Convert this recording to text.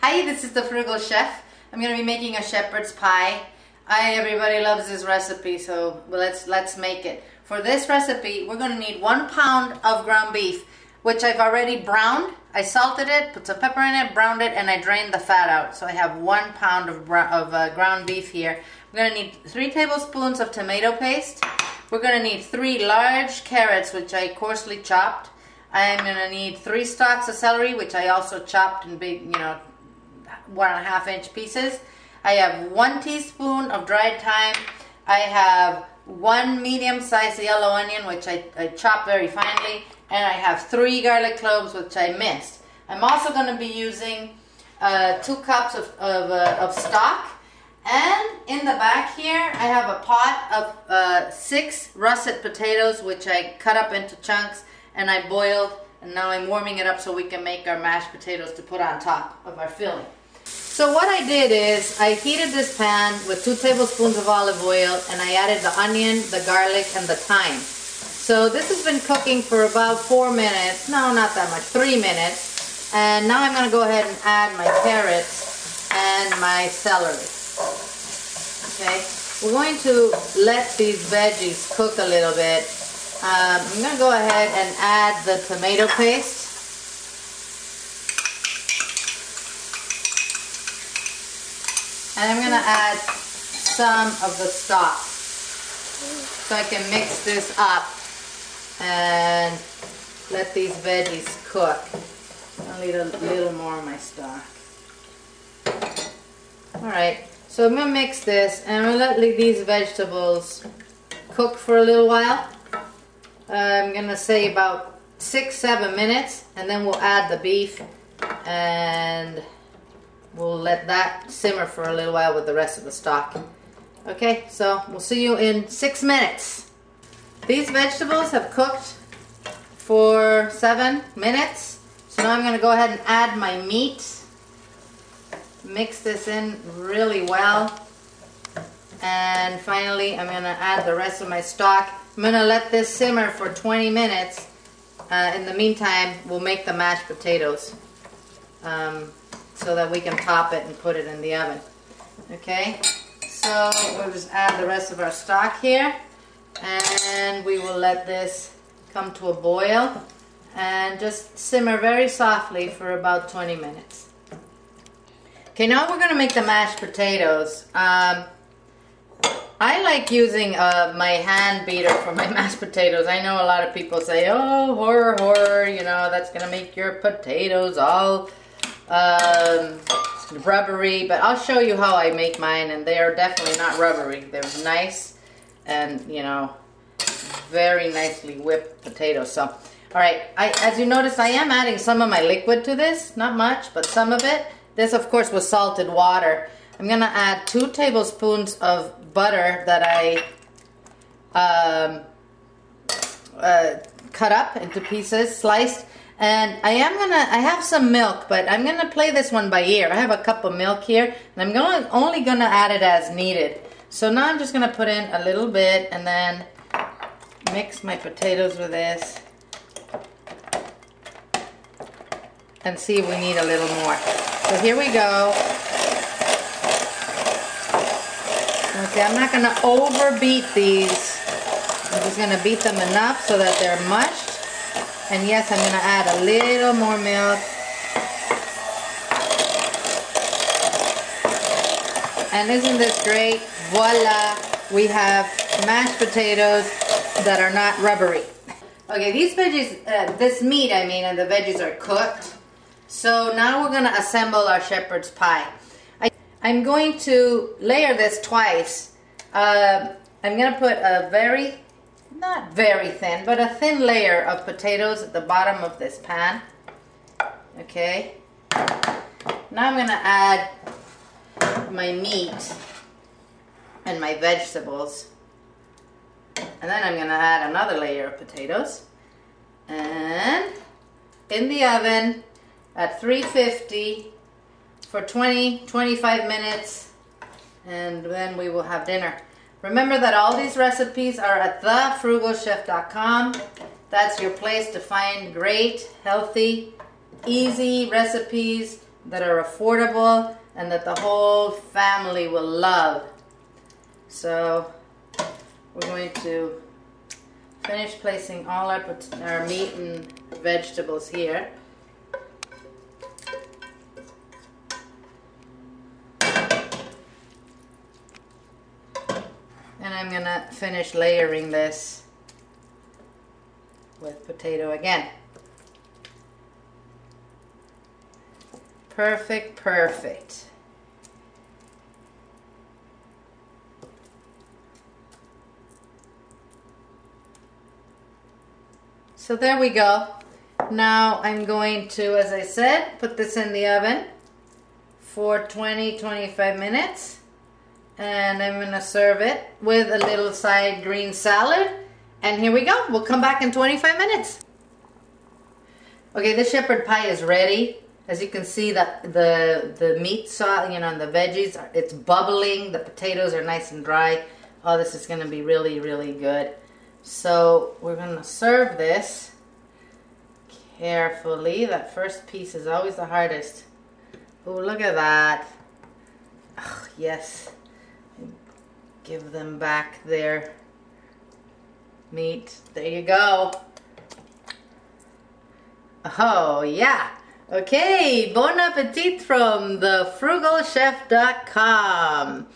Hi, this is the Frugal Chef. I'm going to be making a shepherd's pie. Everybody loves this recipe, so let's make it. For this recipe, we're going to need 1 pound of ground beef, which I've already browned. I salted it, put some pepper in it, browned it, and I drained the fat out. So I have 1 pound of ground beef here. We're going to need 3 tablespoons of tomato paste. We're going to need 3 large carrots, which I coarsely chopped. I'm going to need 3 stalks of celery, which I also chopped in big, 1.5 inch pieces. I have 1 teaspoon of dried thyme. I have 1 medium-sized yellow onion, which I chopped very finely. And I have 3 garlic cloves, which I minced. I'm also going to be using 2 cups of stock. And in the back here, I have a pot of 6 russet potatoes, which I cut up into chunks and I boiled. And now I'm warming it up so we can make our mashed potatoes to put on top of our filling. So what I did is I heated this pan with 2 tablespoons of olive oil, and I added the onion, the garlic, and the thyme. So this has been cooking for about 4 minutes. No, not that much, 3 minutes. And now I'm going to go ahead and add my carrots and my celery. Okay, we're going to let these veggies cook a little bit. I'm going to go ahead and add the tomato paste. And I'm going to add some of the stock so I can mix this up and let these veggies cook. I'll need a little more of my stock. Alright, so I'm going to mix this and I'm going to let these vegetables cook for a little while. I'm going to say about 6-7 minutes, and then we'll add the beef and we'll let that simmer for a little while with the rest of the stock. Okay, so we'll see you in 6 minutes. These vegetables have cooked for 7 minutes. So now I'm going to go ahead and add my meat. Mix this in really well. And finally, I'm going to add the rest of my stock. I'm going to let this simmer for 20 minutes. In the meantime, we'll make the mashed potatoes. So that we can top it and put it in the oven. Okay, so we'll just add the rest of our stock here, and we will let this come to a boil and just simmer very softly for about 20 minutes. Okay, now we're going to make the mashed potatoes. I like using my hand beater for my mashed potatoes. I know a lot of people say, oh, horror, that's going to make your potatoes all rubbery, but I'll show you how I make mine, and they are definitely not rubbery. They're nice and, very nicely whipped potatoes. So, alright, as you notice, I am adding some of my liquid to this. Not much, but some of it. This, of course, was salted water. I'm going to add 2 tablespoons of butter that I cut up into pieces, sliced. And I have some milk, but I'm going to play this one by ear. I have a cup of milk here, and I'm only going to add it as needed. So now I'm just going to put in a little bit and then mix my potatoes with this and see if we need a little more. So here we go. Okay, I'm not going to overbeat these. I'm just going to beat them enough so that they're mushed. And yes, I'm going to add a little more milk. And isn't this great? Voila! We have mashed potatoes that are not rubbery. Okay, these veggies, this meat and the veggies are cooked. So now we're going to assemble our shepherd's pie. I'm going to layer this twice. I'm going to put a not very thin, but a thin layer of potatoes at the bottom of this pan. Okay. Now I'm going to add my meat and my vegetables. And then I'm going to add another layer of potatoes. And in the oven at 350 for 20-25 minutes, and then we will have dinner. Remember that all these recipes are at thefrugalchef.com. That's your place to find great, healthy, easy recipes that are affordable and that the whole family will love. So we're going to finish placing all our meat and vegetables here. And I'm gonna finish layering this with potato again. Perfect, perfect. So there we go. Now I'm going to, as I said, put this in the oven for 20-25 minutes. And I'm going to serve it with a little side green salad. And here we go. We'll come back in 25 minutes. Okay, the shepherd pie is ready. As you can see, that the meat sauce, you know, and the veggies, it's bubbling. The potatoes are nice and dry. Oh, this is going to be really, really good. So we're going to serve this carefully. That first piece is always the hardest. Oh, look at that. Oh, yes. Give them back their meat. There you go. Oh, yeah. Okay, bon appetit from thefrugalchef.com.